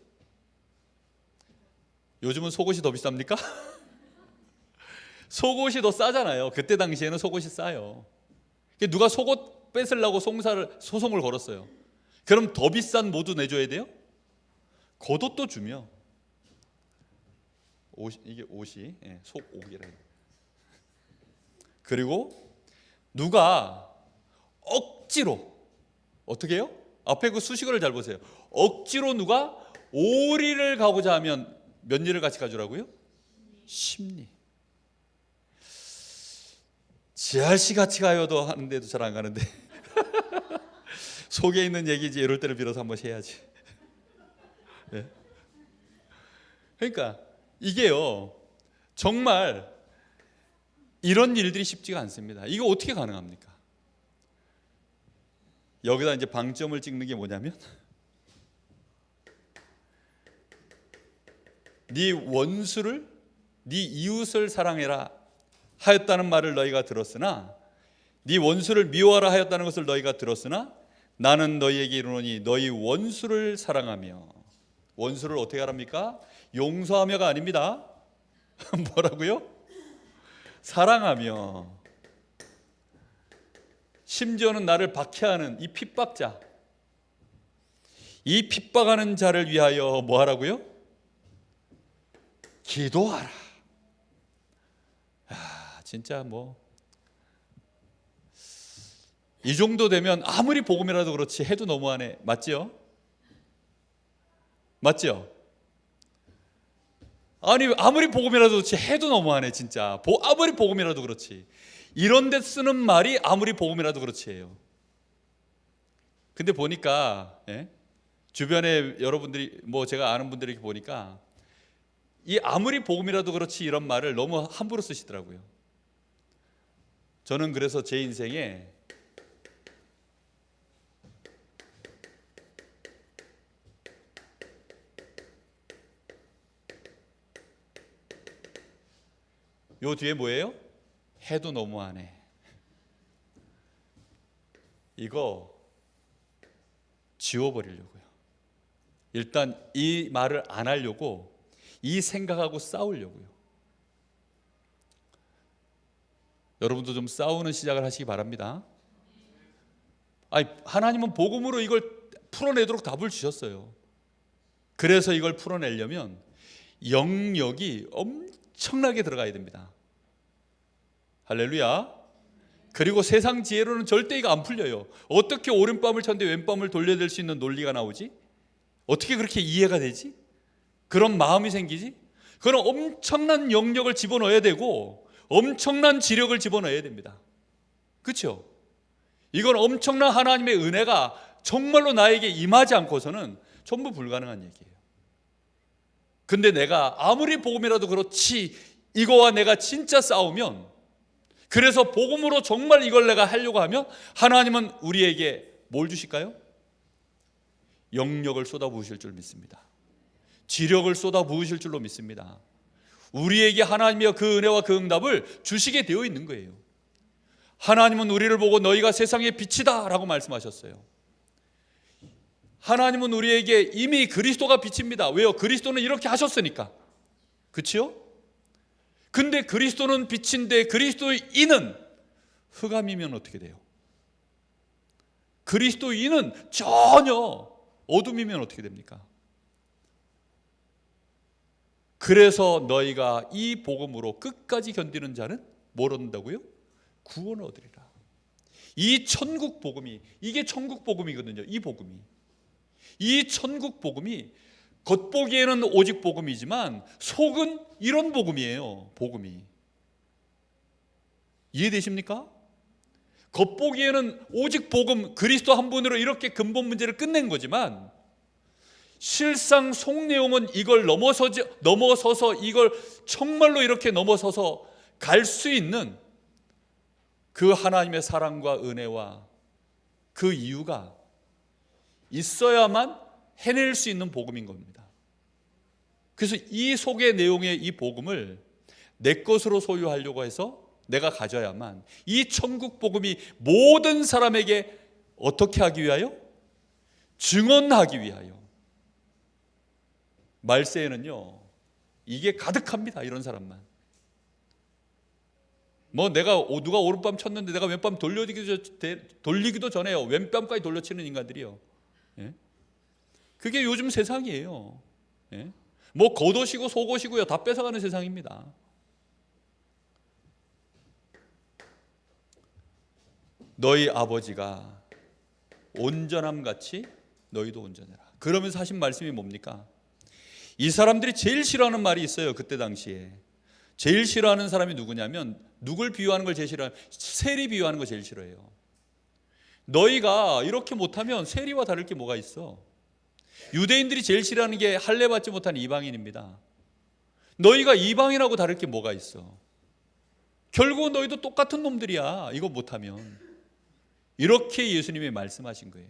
요즘은 속옷이 더 비쌉니까? 속옷이 더 싸잖아요. 그때 당시에는 속옷이 싸요. 누가 속옷 뺏으려고 소송을 걸었어요. 그럼 더 비싼 모두 내줘야 돼요? 겉옷도 주며 이게 옷이 속옷이라. 그리고 누가 억지로 어떻게 해요? 앞에 그 수식어를 잘 보세요. 억지로 누가 오리를 가고자 하면 몇 리를 같이 가져라고요? 10리. 지알씨 같이 가요도 하는데도 잘 안 가는데 속에 있는 얘기지 이럴 때를 빌어서 한번 해야지. 네. 그러니까 이게요 정말 이런 일들이 쉽지가 않습니다. 이거 어떻게 가능합니까? 여기다 이제 방점을 찍는 게 뭐냐면 네 원수를 네 이웃을 사랑해라 하였다는 말을 너희가 들었으나 네 원수를 미워하라 하였다는 것을 너희가 들었으나 나는 너희에게 이르노니 너희 원수를 사랑하며. 원수를 어떻게 하랍니까? 용서하며가 아닙니다. 뭐라고요? 사랑하며. 심지어는 나를 박해하는 이 핍박자, 이 핍박하는 자를 위하여 뭐 하라고요? 기도하라. 진짜 이 정도 되면 아무리 복음이라도 그렇지 해도 너무하네. 맞죠? 맞죠? 아니 아무리 복음이라도 그렇지 해도 너무하네 진짜. 아무리 복음이라도 그렇지. 이런 데 쓰는 말이 아무리 복음이라도 그렇지예요. 근데 보니까 주변에 여러분들이 제가 아는 분들이 보니까 이 아무리 복음이라도 그렇지 이런 말을 너무 함부로 쓰시더라고요. 저는 그래서 제 인생에 요 뒤에 뭐예요? 해도 너무하네. 이거 지워버리려고요. 일단 이 말을 안 하려고 이 생각하고 싸우려고요. 여러분도 좀 싸우는 시작을 하시기 바랍니다. 아니, 하나님은 복음으로 이걸 풀어내도록 답을 주셨어요. 그래서 이걸 풀어내려면 영역이 엄청나게 들어가야 됩니다. 할렐루야. 그리고 세상 지혜로는 절대 이거 안 풀려요. 어떻게 오른밤을 쳤는데 왼밤을 돌려댈 수 있는 논리가 나오지? 어떻게 그렇게 이해가 되지? 그런 마음이 생기지? 그런 엄청난 영역을 집어넣어야 되고 엄청난 지력을 집어넣어야 됩니다. 그렇죠? 이건 엄청난 하나님의 은혜가 정말로 나에게 임하지 않고서는 전부 불가능한 얘기예요. 근데 내가 아무리 복음이라도 그렇지 이거와 내가 진짜 싸우면, 그래서 복음으로 정말 이걸 내가 하려고 하면 하나님은 우리에게 뭘 주실까요? 영역을 쏟아부으실 줄 믿습니다. 지력을 쏟아부으실 줄로 믿습니다. 우리에게 하나님의 그 은혜와 그 응답을 주시게 되어 있는 거예요. 하나님은 우리를 보고 너희가 세상의 빛이다 라고 말씀하셨어요. 하나님은 우리에게 이미 그리스도가 빛입니다. 왜요? 그리스도는 이렇게 하셨으니까. 그렇죠? 근데 그리스도는 빛인데 그리스도인은 흑암이면 어떻게 돼요? 그리스도인은 전혀 어둠이면 어떻게 됩니까? 그래서 너희가 이 복음으로 끝까지 견디는 자는 뭘 얻는다고요? 구원을 얻으리라. 이 천국 복음이, 이게 천국 복음이거든요. 이 복음이, 이 천국 복음이 겉보기에는 오직 복음이지만 속은 이런 복음이에요. 복음이 이해되십니까? 겉보기에는 오직 복음, 그리스도 한 분으로 이렇게 근본 문제를 끝낸 거지만 실상 속 내용은 이걸 넘어서서 이걸 정말로 이렇게 넘어서서 갈 수 있는 그 하나님의 사랑과 은혜와 그 이유가 있어야만 해낼 수 있는 복음인 겁니다. 그래서 이 속의 내용의 이 복음을 내 것으로 소유하려고 해서 내가 가져야만 이 천국 복음이 모든 사람에게 어떻게 하기 위하여? 증언하기 위하여. 말세에는요 이게 가득합니다. 이런 사람만. 누가 오른밤 쳤는데 내가 왼밤 돌리기도 전에요. 왼밤까지 돌려치는 인간들이요. 예? 그게 요즘 세상이에요. 예? 뭐 겉옷이고 속옷이고요 다 뺏어가는 세상입니다. 너희 아버지가 온전함같이 너희도 온전해라. 그러면서 하신 말씀이 뭡니까? 이 사람들이 제일 싫어하는 말이 있어요. 그때 당시에 제일 싫어하는 사람이 누구냐면, 누굴 비유하는 걸 제일 싫어해요? 세리 비유하는 거 제일 싫어해요. 너희가 이렇게 못하면 세리와 다를 게 뭐가 있어? 유대인들이 제일 싫어하는 게 할례 받지 못한 이방인입니다. 너희가 이방인하고 다를 게 뭐가 있어? 결국은 너희도 똑같은 놈들이야, 이거 못하면. 이렇게 예수님이 말씀하신 거예요.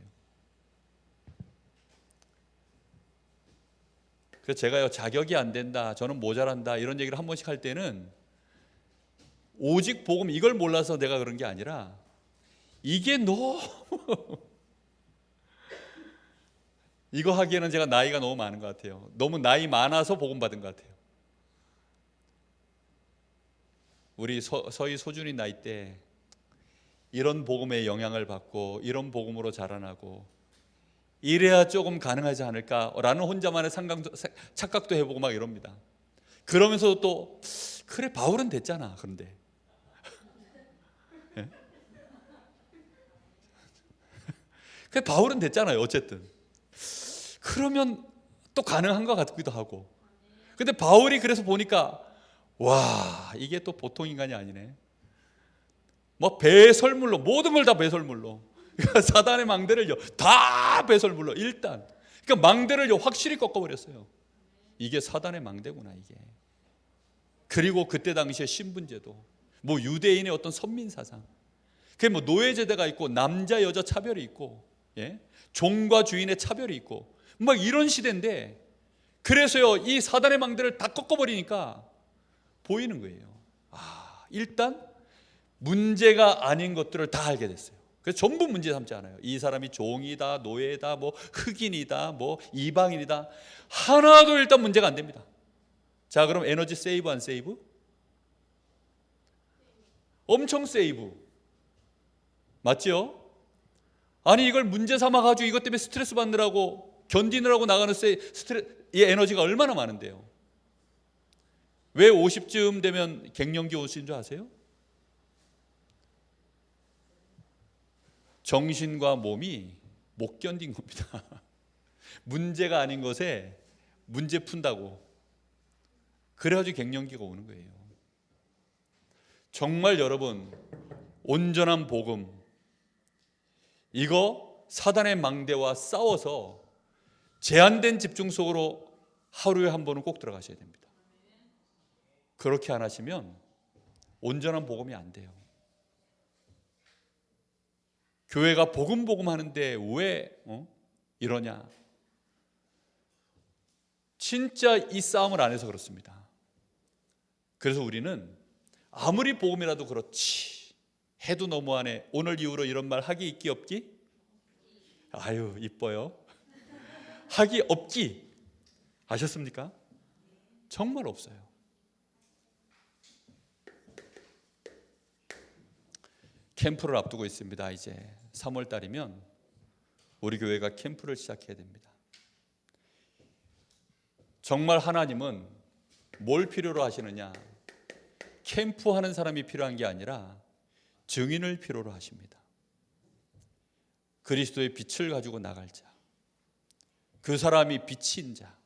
그래서 제가요, 자격이 안 된다, 저는 모자란다 이런 얘기를 한 번씩 할 때는 오직 복음 이걸 몰라서 내가 그런 게 아니라, 이게 너무 이거 하기에는 제가 나이가 너무 많은 것 같아요. 너무 나이 많아서 복음 받은 것 같아요. 우리 서희 소준이 나이 때 이런 복음의 영향을 받고 이런 복음으로 자라나고 이래야 조금 가능하지 않을까라는 혼자만의 착각도 해보고 막 이럽니다. 그러면서 또 그래 바울은 됐잖아. 그런데 네? 그래 바울은 됐잖아요. 어쨌든 그러면 또 가능한 것 같기도 하고. 근데 바울이 그래서 보니까 와, 이게 또 보통 인간이 아니네. 뭐 배설물로 모든 걸 다 배설물로, 그러니까 사단의 망대를요 다 배설물로 일단, 그러니까 망대를요 확실히 꺾어버렸어요. 이게 사단의 망대구나 이게. 그리고 그때 당시에 신분제도, 뭐 유대인의 어떤 선민 사상, 그게 뭐 노예제대가 있고 남자 여자 차별이 있고, 예? 종과 주인의 차별이 있고 막 이런 시대인데, 그래서요 이 사단의 망대를 다 꺾어버리니까 보이는 거예요. 아, 일단 문제가 아닌 것들을 다 알게 됐어요. 그래서 전부 문제 삼지 않아요. 이 사람이 종이다, 노예다, 뭐 흑인이다, 뭐 이방인이다, 하나도 일단 문제가 안 됩니다. 자, 그럼 에너지 세이브 안 세이브? 엄청 세이브. 맞죠? 아니 이걸 문제 삼아가지고 이것 때문에 스트레스 받느라고 견디느라고 나가는 이 에너지가 얼마나 많은데요. 왜 50쯤 되면 갱년기 오신 줄 아세요? 정신과 몸이 못 견딘 겁니다. 문제가 아닌 것에 문제 푼다고. 그래가지고 갱년기가 오는 거예요. 정말 여러분, 온전한 복음, 이거 사단의 망대와 싸워서 제한된 집중 속으로 하루에 한 번은 꼭 들어가셔야 됩니다. 그렇게 안 하시면 온전한 복음이 안 돼요. 교회가 복음 하는데 왜 이러냐? 진짜 이 싸움을 안 해서 그렇습니다. 그래서 우리는 아무리 복음이라도 그렇지 해도 너무하네, 오늘 이후로 이런 말 하기 있기 없기? 아유 이뻐요. 하기 없기 아셨습니까? 정말 없어요. 캠프를 앞두고 있습니다. 이제 3월 달이면 우리 교회가 캠프를 시작해야 됩니다. 정말 하나님은 뭘 필요로 하시느냐? 캠프하는 사람이 필요한 게 아니라 증인을 필요로 하십니다. 그리스도의 빛을 가지고 나갈 자, 그 사람이 빛인 자.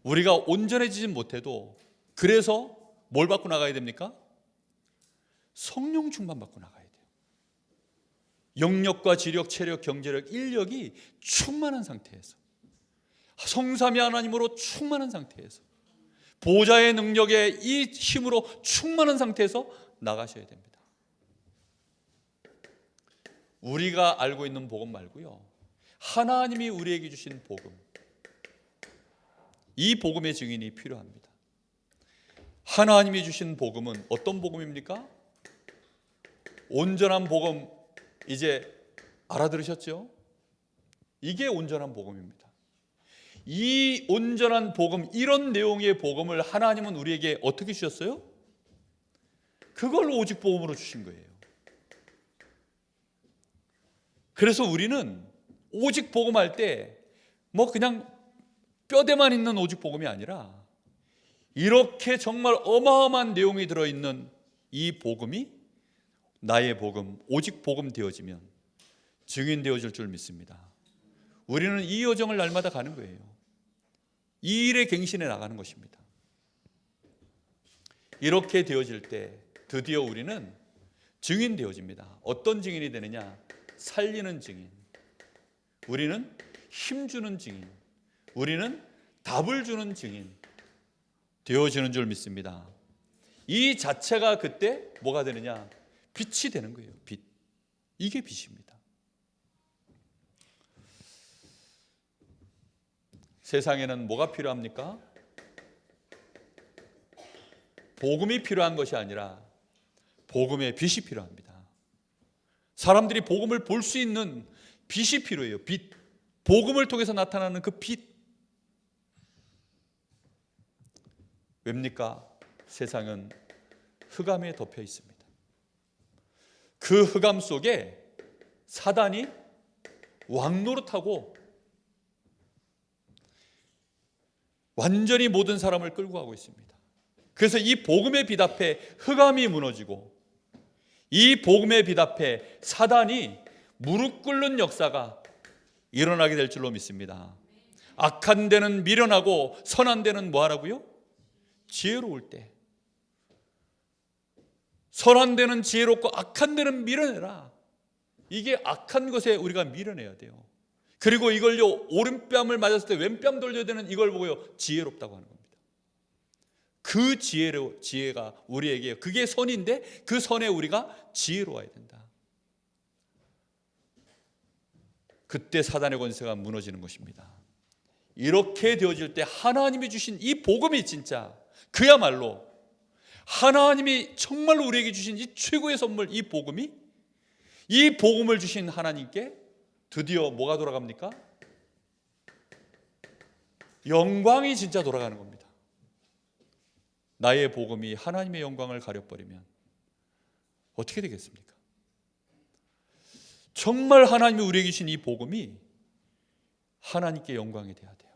우리가 온전해지진 못해도, 그래서 뭘 받고 나가야 됩니까? 성령 충만 받고 나가야 돼요. 영력과 지력, 체력, 경제력, 인력이 충만한 상태에서, 성삼위 하나님으로 충만한 상태에서, 보좌의 능력에 이 힘으로 충만한 상태에서 나가셔야 됩니다. 우리가 알고 있는 복음 말고요, 하나님이 우리에게 주신 복음, 이 복음의 증인이 필요합니다. 하나님이 주신 복음은 어떤 복음입니까? 온전한 복음, 이제 알아들으셨죠? 이게 온전한 복음입니다. 이 온전한 복음, 이런 내용의 복음을 하나님은 우리에게 어떻게 주셨어요? 그걸 오직 복음으로 주신 거예요. 그래서 우리는 오직 복음할 때 뭐 그냥 뼈대만 있는 오직 복음이 아니라 이렇게 정말 어마어마한 내용이 들어있는 이 복음이 나의 복음, 오직 복음 되어지면 증인 되어질 줄 믿습니다. 우리는 이 여정을 날마다 가는 거예요. 이 일에 갱신해 나가는 것입니다. 이렇게 되어질 때 드디어 우리는 증인 되어집니다. 어떤 증인이 되느냐? 살리는 증인. 우리는 힘주는 증인. 우리는 답을 주는 증인 되어지는 줄 믿습니다. 이 자체가 그때 뭐가 되느냐? 빛이 되는 거예요. 빛. 이게 빛입니다. 세상에는 뭐가 필요합니까? 복음이 필요한 것이 아니라 복음의 빛이 필요합니다. 사람들이 복음을 볼 수 있는 빛이 필요해요. 빛. 복음을 통해서 나타나는 그 빛. 왜입니까? 세상은 흑암에 덮여 있습니다. 그 흑암 속에 사단이 왕노릇하고 완전히 모든 사람을 끌고 가고 있습니다. 그래서 이 복음의 빛 앞에 흑암이 무너지고 이 복음의 빛 앞에 사단이 무릎 꿇는 역사가 일어나게 될 줄로 믿습니다. 악한 데는 미련하고 선한 데는 뭐하라고요? 지혜로울 때. 선한 데는 지혜롭고 악한 데는 미련해라. 이게 악한 것에 우리가 미련해야 돼요. 그리고 이걸요, 오른뺨을 맞았을 때 왼뺨 돌려야 되는 이걸 보고요, 지혜롭다고 하는 겁니다. 그 지혜가 우리에게, 그게 선인데 그 선에 우리가 지혜로워야 된다. 그때 사단의 권세가 무너지는 것입니다. 이렇게 되어질 때 하나님이 주신 이 복음이 진짜 그야말로 하나님이 정말로 우리에게 주신 이 최고의 선물, 이 복음이, 이 복음을 주신 하나님께 드디어 뭐가 돌아갑니까? 영광이 진짜 돌아가는 겁니다. 나의 복음이 하나님의 영광을 가려버리면 어떻게 되겠습니까? 정말 하나님이 우리에게 주신 이 복음이 하나님께 영광이 돼야 돼요.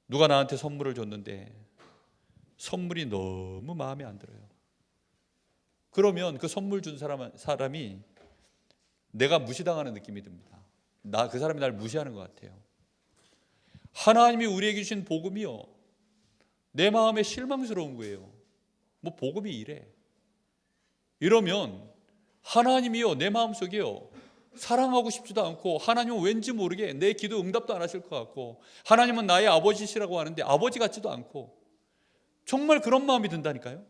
누가 나한테 선물을 줬는데 선물이 너무 마음에 안 들어요. 그러면 그 선물 준 사람이 내가 무시당하는 느낌이 듭니다. 그 사람이 날 무시하는 것 같아요. 하나님이 우리에게 주신 복음이요, 내 마음에 실망스러운 거예요. 뭐 복음이 이래. 이러면 하나님이요, 내 마음속에요, 사랑하고 싶지도 않고, 하나님은 왠지 모르게 내 기도 응답도 안 하실 것 같고, 하나님은 나의 아버지시라고 하는데 아버지 같지도 않고, 정말 그런 마음이 든다니까요.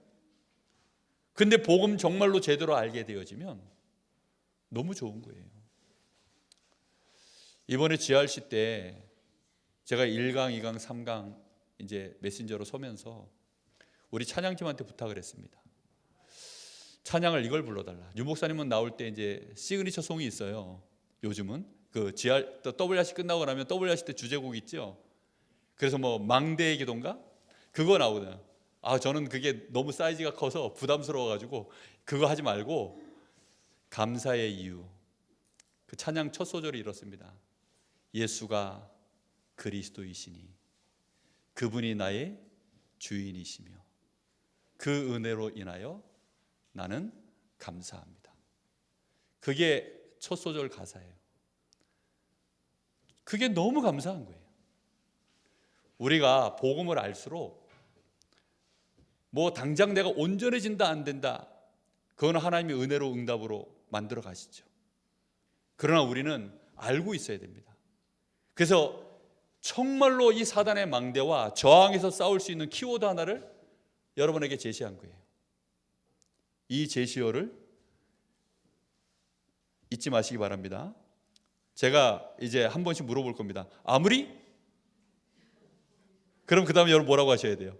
근데 복음 정말로 제대로 알게 되어지면 너무 좋은 거예요. 이번에 GRC 때 제가 1강, 2강, 3강 이제 메신저로 서면서 우리 찬양팀한테 부탁을 했습니다. 찬양을 이걸 불러달라. 유 목사님은 나올 때 이제 시그니처 송이 있어요. 요즘은 그 WRC 끝나고 나면 WRC 때 주제곡 있죠. 그래서 뭐 망대의 기도인가? 그거 나오잖아요. 저는 그게 너무 사이즈가 커서 부담스러워가지고 그거 하지 말고 감사의 이유. 그 찬양 첫 소절이 이렇습니다. 예수가 그리스도이시니 그분이 나의 주인이시며 그 은혜로 인하여 나는 감사합니다. 그게 첫 소절 가사예요. 그게 너무 감사한 거예요. 우리가 복음을 알수록 뭐 당장 내가 온전해진다 안 된다, 그건 하나님의 은혜로 응답으로 만들어 가시죠. 그러나 우리는 알고 있어야 됩니다. 그래서 정말로 이 사단의 망대와 저항해서 싸울 수 있는 키워드 하나를 여러분에게 제시한 거예요. 이 제시어를 잊지 마시기 바랍니다. 제가 이제 한 번씩 물어볼 겁니다. 아무리? 그럼 그 다음에 여러분 뭐라고 하셔야 돼요?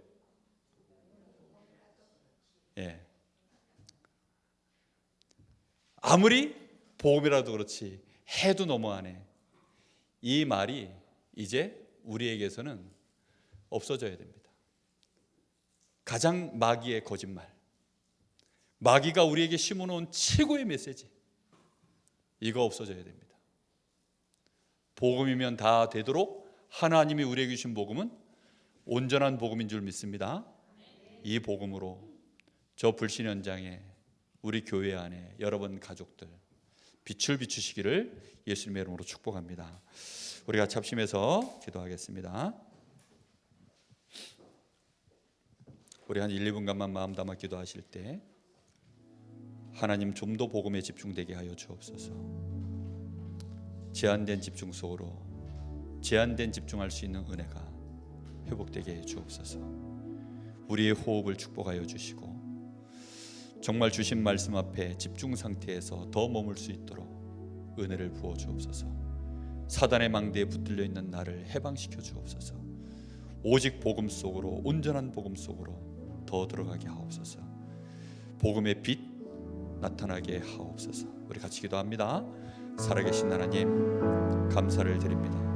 예. 아무리 복음이라도 그렇지 해도 너무하네. 이 말이 이제 우리에게서는 없어져야 됩니다. 가장 마귀의 거짓말, 마귀가 우리에게 심어놓은 최고의 메시지, 이거 없어져야 됩니다. 복음이면 다 되도록 하나님이 우리에게 주신 복음은 온전한 복음인 줄 믿습니다. 이 복음으로 저 불신 현장에 우리 교회 안에 여러분 가족들 빛을 비추시기를 예수님의 이름으로 축복합니다. 우리가 합심해서 기도하겠습니다. 우리 한 1, 2분간만 마음 담아 기도하실 때 하나님 좀 더 복음에 집중되게 하여 주옵소서. 제한된 집중 속으로 제한된 집중할 수 있는 은혜가 회복되게 해 주옵소서. 우리의 호흡을 축복하여 주시고 정말 주신 말씀 앞에 집중 상태에서 더 머물 수 있도록 은혜를 부어 주옵소서. 사단의 망대에 붙들려 있는 나를 해방시켜 주옵소서. 오직 복음 속으로 온전한 복음 속으로 더 들어가게 하옵소서. 복음의 빛 나타나게 하옵소서. 우리 같이 기도합니다. 살아계신 하나님 감사를 드립니다.